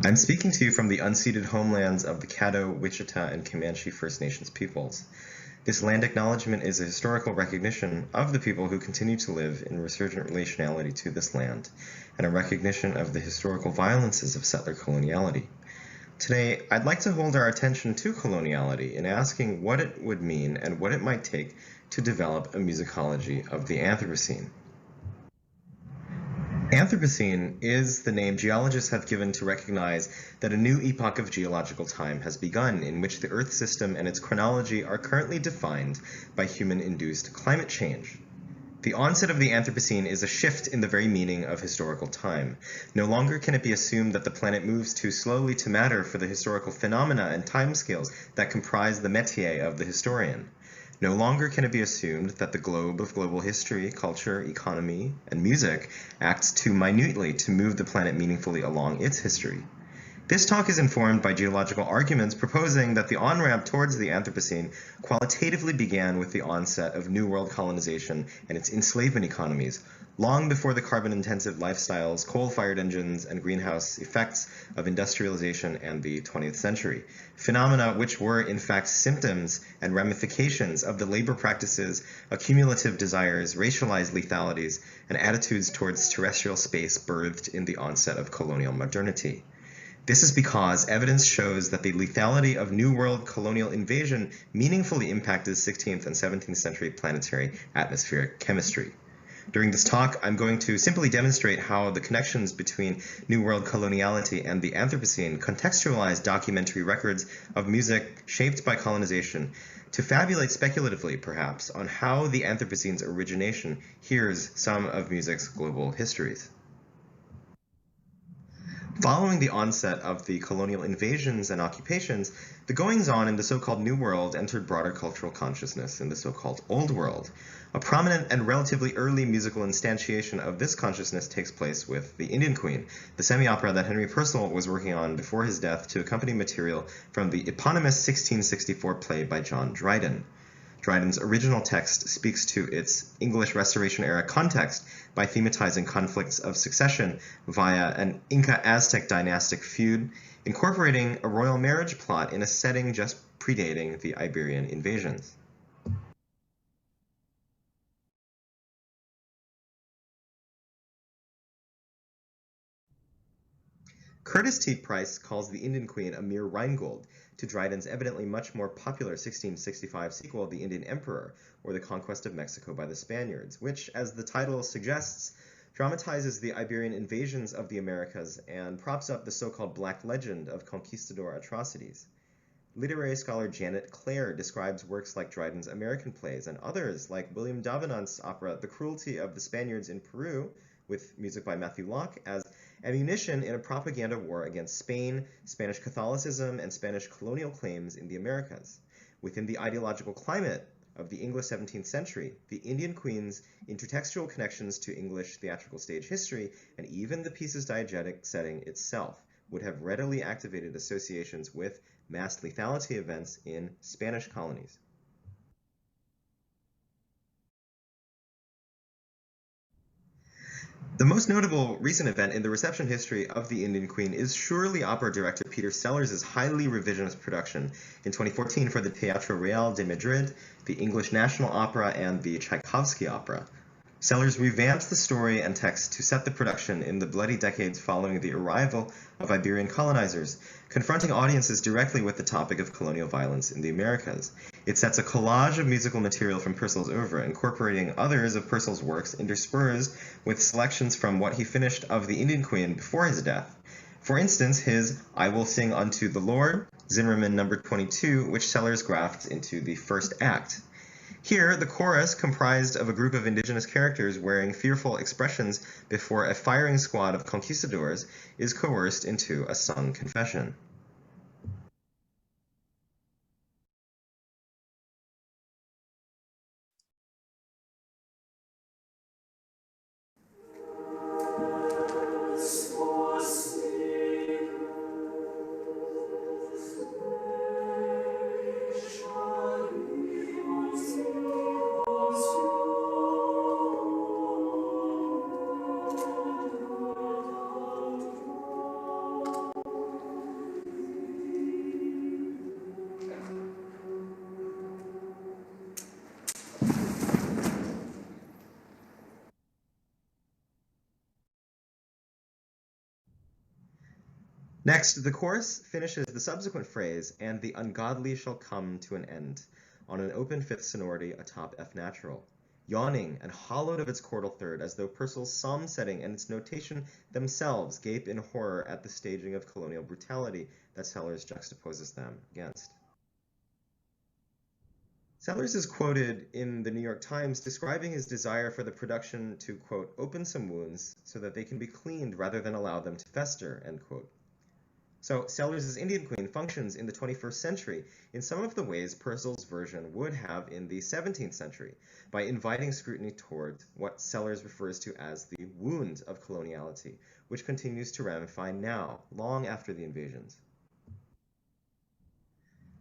I'm speaking to you from the unceded homelands of the Caddo, Wichita, and Comanche First Nations peoples. This land acknowledgement is a historical recognition of the people who continue to live in resurgent relationality to this land, and a recognition of the historical violences of settler coloniality. Today, I'd like to hold our attention to coloniality in asking what it would mean and what it might take to develop a musicology of the Anthropocene. Anthropocene is the name geologists have given to recognize that a new epoch of geological time has begun in which the Earth system and its chronology are currently defined by human-induced climate change. The onset of the Anthropocene is a shift in the very meaning of historical time. No longer can it be assumed that the planet moves too slowly to matter for the historical phenomena and timescales that comprise the métier of the historian. No longer can it be assumed that the globe of global history, culture, economy, and music acts too minutely to move the planet meaningfully along its history. This talk is informed by geological arguments proposing that the on-ramp towards the Anthropocene qualitatively began with the onset of New World colonization and its enslavement economies, long before the carbon-intensive lifestyles, coal-fired engines, and greenhouse effects of industrialization and the 20th century, phenomena which were in fact symptoms and ramifications of the labor practices, accumulative desires, racialized lethalities, and attitudes towards terrestrial space birthed in the onset of colonial modernity. This is because evidence shows that the lethality of New World colonial invasion meaningfully impacted 16th and 17th century planetary atmospheric chemistry. During this talk, I'm going to simply demonstrate how the connections between New World coloniality and the Anthropocene contextualize documentary records of music shaped by colonization to fabulate speculatively, perhaps, on how the Anthropocene's origination hears some of music's global histories. Following the onset of the colonial invasions and occupations, the goings-on in the so-called New World entered broader cultural consciousness in the so-called Old World. A prominent and relatively early musical instantiation of this consciousness takes place with The Indian Queen, the semi-opera that Henry Purcell was working on before his death to accompany material from the eponymous 1664 play by John Dryden. Dryden's original text speaks to its English Restoration-era context by thematizing conflicts of succession via an Inca-Aztec dynastic feud, incorporating a royal marriage plot in a setting just predating the Iberian invasions. Curtis T. Price calls The Indian Queen a mere Rheingold to Dryden's evidently much more popular 1665 sequel, The Indian Emperor, or The Conquest of Mexico by the Spaniards, which, as the title suggests, dramatizes the Iberian invasions of the Americas and props up the so-called Black Legend of conquistador atrocities. Literary scholar Janet Clare describes works like Dryden's American plays and others like William Davenant's opera The Cruelty of the Spaniards in Peru, with music by Matthew Locke, as ammunition in a propaganda war against Spain, Spanish Catholicism, and Spanish colonial claims in the Americas. Within the ideological climate of the English 17th century, the Indian Queen's intertextual connections to English theatrical stage history, and even the piece's diegetic setting itself, would have readily activated associations with mass lethality events in Spanish colonies. The most notable recent event in the reception history of The Indian Queen is surely opera director Peter Sellers' highly revisionist production in 2014 for the Teatro Real de Madrid, the English National Opera, and the Tchaikovsky Opera. Sellers revamped the story and text to set the production in the bloody decades following the arrival of Iberian colonizers, confronting audiences directly with the topic of colonial violence in the Americas. It sets a collage of musical material from Purcell's oeuvre, incorporating others of Purcell's works interspersed with selections from what he finished of The Indian Queen before his death. For instance, his I Will Sing Unto the Lord, Zimmermann No. 22, which Sellers graphed into the first act. Here, the chorus, comprised of a group of indigenous characters wearing fearful expressions before a firing squad of conquistadors, is coerced into a sung confession. Next, the chorus finishes the subsequent phrase, and the ungodly shall come to an end, on an open fifth sonority atop F natural, yawning and hollowed of its chordal third, as though Purcell's psalm setting and its notation themselves gape in horror at the staging of colonial brutality that Sellers juxtaposes them against. Sellers is quoted in the New York Times describing his desire for the production to, quote, open some wounds so that they can be cleaned rather than allow them to fester, end quote. So Sellers' Indian Queen functions in the 21st century in some of the ways Purcell's version would have in the 17th century, by inviting scrutiny toward what Sellers refers to as the wound of coloniality, which continues to ramify now, long after the invasions.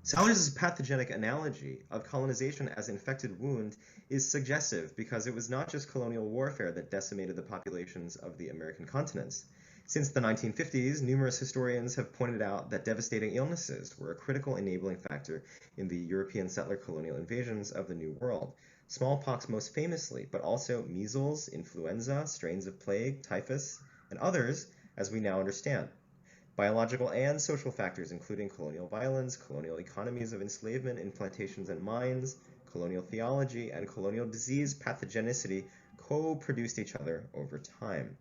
Sellers' pathogenic analogy of colonization as infected wound is suggestive because it was not just colonial warfare that decimated the populations of the American continents. Since the 1950s, numerous historians have pointed out that devastating illnesses were a critical enabling factor in the European settler colonial invasions of the New World. Smallpox most famously, but also measles, influenza, strains of plague, typhus, and others, as we now understand. Biological and social factors, including colonial violence, colonial economies of enslavement in plantations and mines, colonial theology, and colonial disease pathogenicity co-produced each other over time.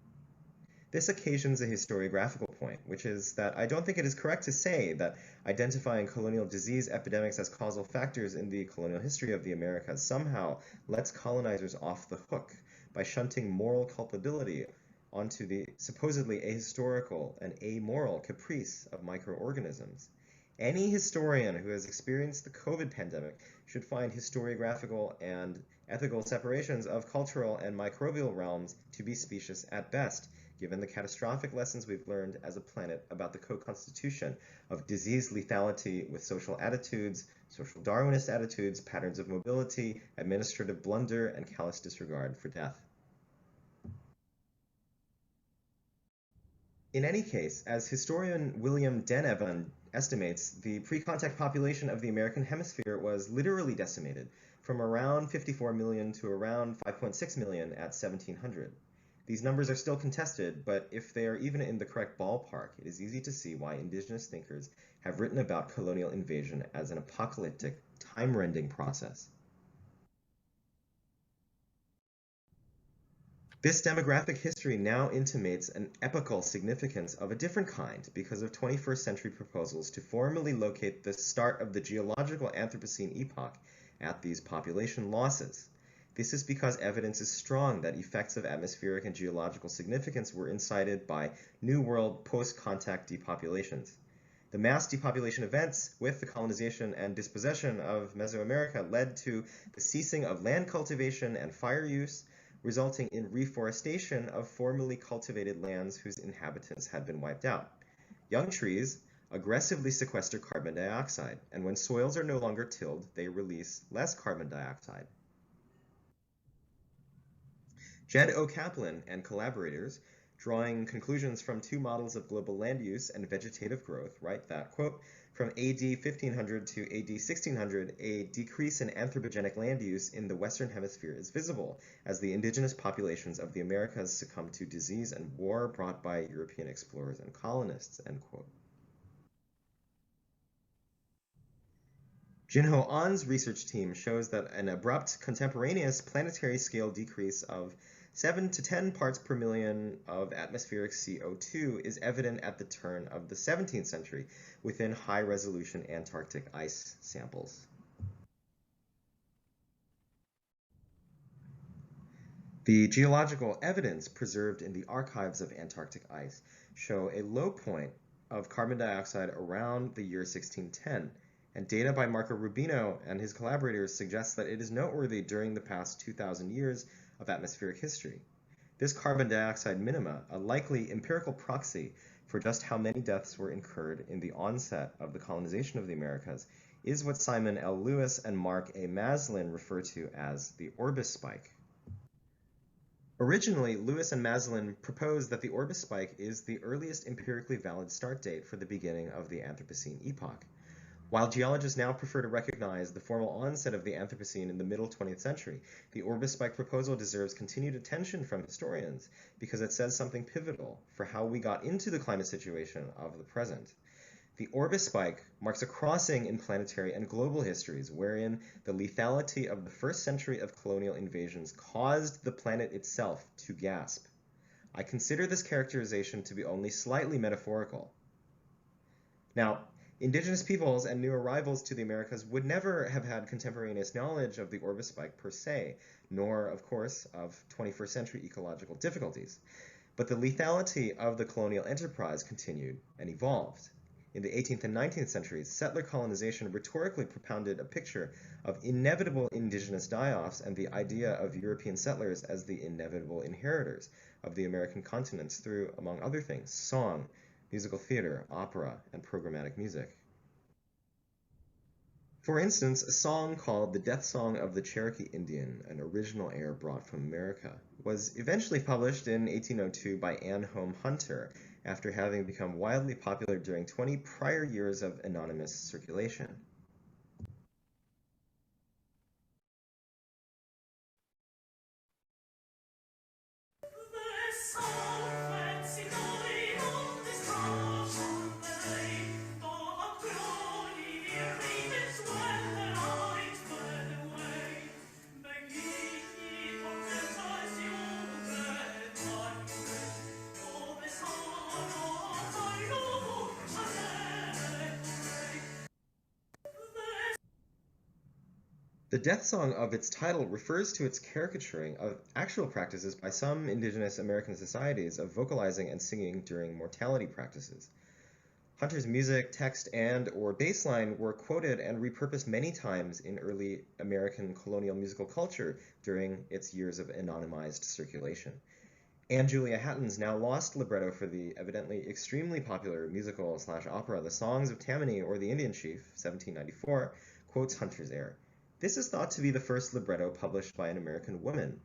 This occasions a historiographical point, which is that I don't think it is correct to say that identifying colonial disease epidemics as causal factors in the colonial history of the Americas somehow lets colonizers off the hook by shunting moral culpability onto the supposedly ahistorical and amoral caprice of microorganisms. Any historian who has experienced the COVID pandemic should find historiographical and ethical separations of cultural and microbial realms to be specious at best, given the catastrophic lessons we've learned as a planet about the co-constitution of disease lethality with social attitudes, social Darwinist attitudes, patterns of mobility, administrative blunder, and callous disregard for death. In any case, as historian William Denevan estimates, the pre-contact population of the American hemisphere was literally decimated, from around 54 million to around 5.6 million at 1700. These numbers are still contested, but if they are even in the correct ballpark, it is easy to see why indigenous thinkers have written about colonial invasion as an apocalyptic, time-rending process. This demographic history now intimates an epochal significance of a different kind because of 21st century proposals to formally locate the start of the geological Anthropocene epoch at these population losses. This is because evidence is strong that effects of atmospheric and geological significance were incited by New World post-contact depopulations. The mass depopulation events with the colonization and dispossession of Mesoamerica led to the ceasing of land cultivation and fire use, resulting in reforestation of formerly cultivated lands whose inhabitants had been wiped out. Young trees aggressively sequester carbon dioxide, and when soils are no longer tilled, they release less carbon dioxide. Jed O. Kaplan and collaborators, drawing conclusions from two models of global land use and vegetative growth, write that, quote, from AD 1500 to AD 1600, a decrease in anthropogenic land use in the Western Hemisphere is visible as the indigenous populations of the Americas succumb to disease and war brought by European explorers and colonists, end quote. Jinho An's research team shows that an abrupt contemporaneous planetary scale decrease of 7 to 10 parts per million of atmospheric CO2 is evident at the turn of the 17th century within high-resolution Antarctic ice samples. The geological evidence preserved in the archives of Antarctic ice show a low point of carbon dioxide around the year 1610, and data by Marco Rubino and his collaborators suggests that it is noteworthy during the past 2,000 years of atmospheric history. This carbon dioxide minima, a likely empirical proxy for just how many deaths were incurred in the onset of the colonization of the Americas, is what Simon L. Lewis and Mark A. Maslin refer to as the Orbis spike. Originally, Lewis and Maslin proposed that the Orbis spike is the earliest empirically valid start date for the beginning of the Anthropocene epoch. While geologists now prefer to recognize the formal onset of the Anthropocene in the middle 20th century, the Orbis spike proposal deserves continued attention from historians because it says something pivotal for how we got into the climate situation of the present. The Orbis spike marks a crossing in planetary and global histories wherein the lethality of the first century of colonial invasions caused the planet itself to gasp. I consider this characterization to be only slightly metaphorical. Now, indigenous peoples and new arrivals to the Americas would never have had contemporaneous knowledge of the Orbis spike per se, nor, of course, of 21st century ecological difficulties. But the lethality of the colonial enterprise continued and evolved. In the 18th and 19th centuries, settler colonization rhetorically propounded a picture of inevitable indigenous die-offs and the idea of European settlers as the inevitable inheritors of the American continents through, among other things, song, musical theater, opera, and programmatic music. For instance, a song called The Death Song of the Cherokee Indian, an original air brought from America, was eventually published in 1802 by Anne Home Hunter after having become wildly popular during 20 prior years of anonymous circulation. The death song of its title refers to its caricaturing of actual practices by some indigenous American societies of vocalizing and singing during mortality practices. Hunter's music, text, and/or bass line were quoted and repurposed many times in early American colonial musical culture during its years of anonymized circulation. And Julia Hatton's now lost libretto for the evidently extremely popular musical/opera The Songs of Tammany or the Indian Chief, 1794, quotes Hunter's air. This is thought to be the first libretto published by an American woman.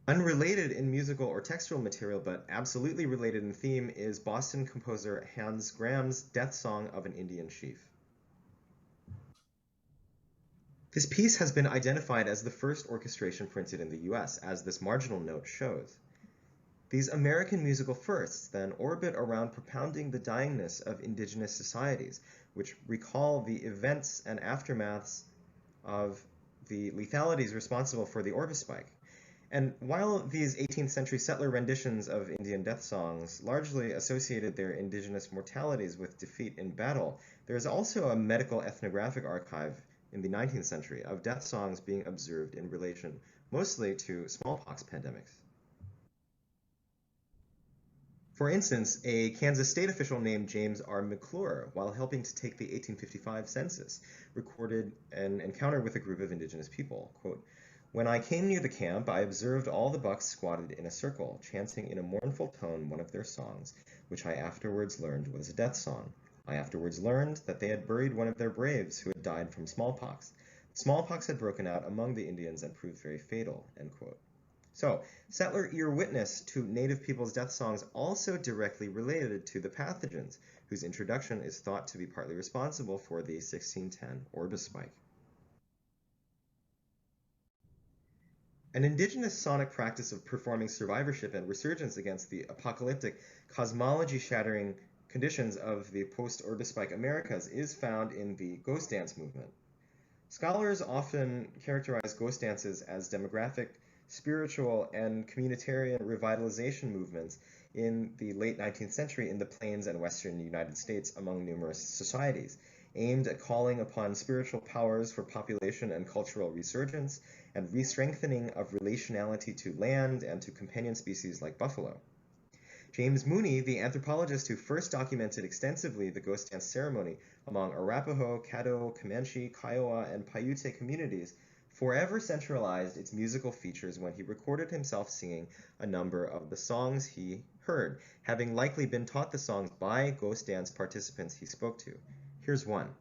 Unrelated in musical or textual material, but absolutely related in theme, is Boston composer Hans Graham's Death Song of an Indian Chief. This piece has been identified as the first orchestration printed in the US, as this marginal note shows. These American musical firsts then orbit around propounding the dyingness of indigenous societies, which recall the events and aftermaths of the lethalities responsible for the Orbis spike. And while these 18th century settler renditions of Indian death songs largely associated their indigenous mortalities with defeat in battle, there is also a medical ethnographic archive in the 19th century of death songs being observed in relation mostly to smallpox pandemics. For instance, a Kansas state official named James R. McClure, while helping to take the 1855 census, recorded an encounter with a group of indigenous people. Quote, "When I came near the camp, I observed all the bucks squatted in a circle, chanting in a mournful tone one of their songs, which I afterwards learned was a death song. I afterwards learned that they had buried one of their braves who had died from smallpox. Smallpox had broken out among the Indians and proved very fatal." End quote. So, settler ear witness to native people's death songs also directly related to the pathogens, whose introduction is thought to be partly responsible for the 1610 Orbis spike. An indigenous sonic practice of performing survivorship and resurgence against the apocalyptic, cosmology-shattering conditions of the post-Orbis spike Americas is found in the ghost dance movement. Scholars often characterize ghost dances as demographic, spiritual, and communitarian revitalization movements in the late 19th century in the plains and western United States among numerous societies, aimed at calling upon spiritual powers for population and cultural resurgence and re-strengthening of relationality to land and to companion species like buffalo. James Mooney, the anthropologist who first documented extensively the ghost dance ceremony among Arapaho, Caddo, Comanche, Kiowa, and Paiute communities, forever centralized its musical features when he recorded himself singing a number of the songs he heard, having likely been taught the songs by ghost dance participants he spoke to. Here's one.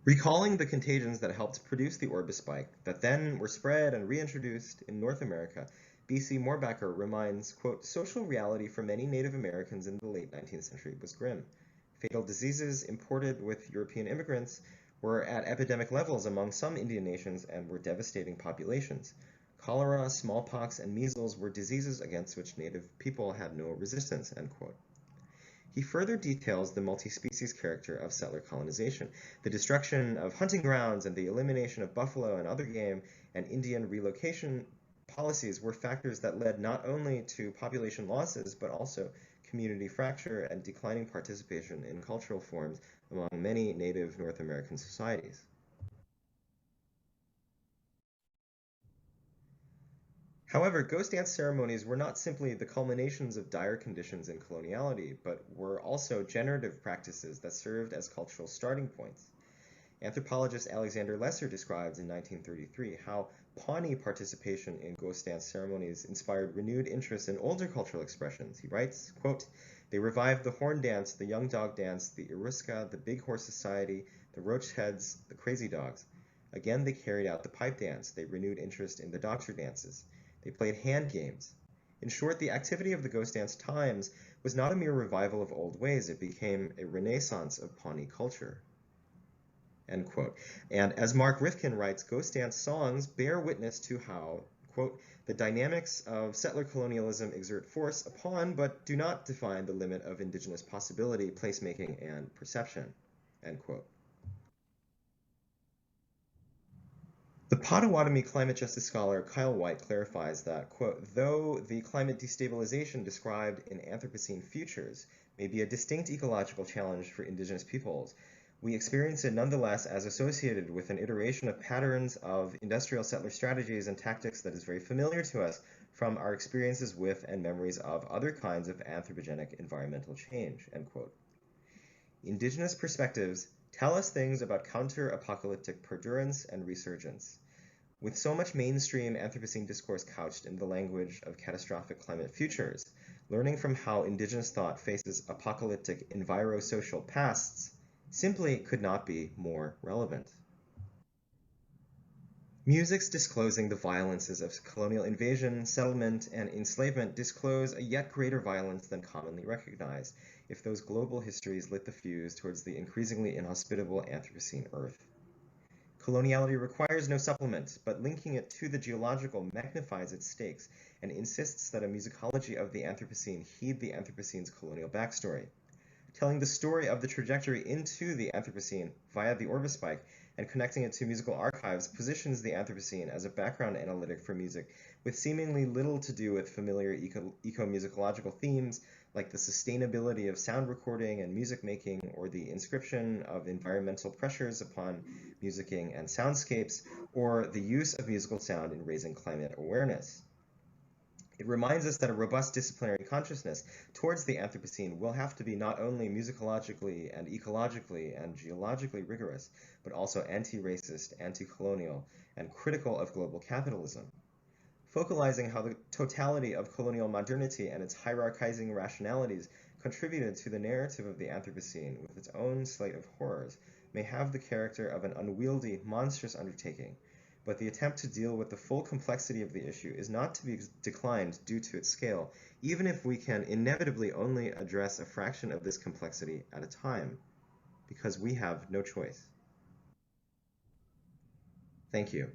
Recalling the contagions that helped produce the Orbis spike, that then were spread and reintroduced in North America, B.C. Moorbacher reminds, quote, social reality for many Native Americans in the late 19th century was grim. Fatal diseases imported with European immigrants were at epidemic levels among some Indian nations and were devastating populations. Cholera, smallpox, and measles were diseases against which Native people had no resistance, end quote. He further details the multi-species character of settler colonization. The destruction of hunting grounds and the elimination of buffalo and other game and Indian relocation policies were factors that led not only to population losses, but also community fracture and declining participation in cultural forms among many Native North American societies. However, ghost dance ceremonies were not simply the culminations of dire conditions in coloniality, but were also generative practices that served as cultural starting points. Anthropologist Alexander Lesser describes in 1933 how Pawnee participation in ghost dance ceremonies inspired renewed interest in older cultural expressions. He writes, quote, they revived the horn dance, the young dog dance, the Iruska, the big horse society, the roach heads, the crazy dogs. Again, they carried out the pipe dance. They renewed interest in the doctor dances. They played hand games. In short, the activity of the ghost dance times was not a mere revival of old ways. It became a renaissance of Pawnee culture. End quote. And as Mark Rifkin writes, ghost dance songs bear witness to how, quote, the dynamics of settler colonialism exert force upon but do not define the limit of indigenous possibility, placemaking, and perception, end quote. The Potawatomi climate justice scholar Kyle White clarifies that, quote, though the climate destabilization described in Anthropocene futures may be a distinct ecological challenge for indigenous peoples, we experience it nonetheless as associated with an iteration of patterns of industrial settler strategies and tactics that is very familiar to us from our experiences with and memories of other kinds of anthropogenic environmental change, end quote. Indigenous perspectives tell us things about counter-apocalyptic perdurance and resurgence. With so much mainstream Anthropocene discourse couched in the language of catastrophic climate futures, learning from how indigenous thought faces apocalyptic enviro-social pasts simply could not be more relevant. Musics disclosing the violences of colonial invasion, settlement, and enslavement disclose a yet greater violence than commonly recognized if those global histories lit the fuse towards the increasingly inhospitable Anthropocene Earth. Coloniality requires no supplement, but linking it to the geological magnifies its stakes and insists that a musicology of the Anthropocene heed the Anthropocene's colonial backstory. Telling the story of the trajectory into the Anthropocene via the Orbis spike and connecting it to musical archives positions the Anthropocene as a background analytic for music with seemingly little to do with familiar eco-musicological themes like the sustainability of sound recording and music making or the inscription of environmental pressures upon musicking and soundscapes or the use of musical sound in raising climate awareness. It reminds us that a robust disciplinary consciousness towards the Anthropocene will have to be not only musicologically and ecologically and geologically rigorous, but also anti-racist, anti-colonial, and critical of global capitalism. Focalizing how the totality of colonial modernity and its hierarchizing rationalities contributed to the narrative of the Anthropocene with its own slate of horrors may have the character of an unwieldy, monstrous undertaking, but the attempt to deal with the full complexity of the issue is not to be declined due to its scale, even if we can inevitably only address a fraction of this complexity at a time, because we have no choice. Thank you.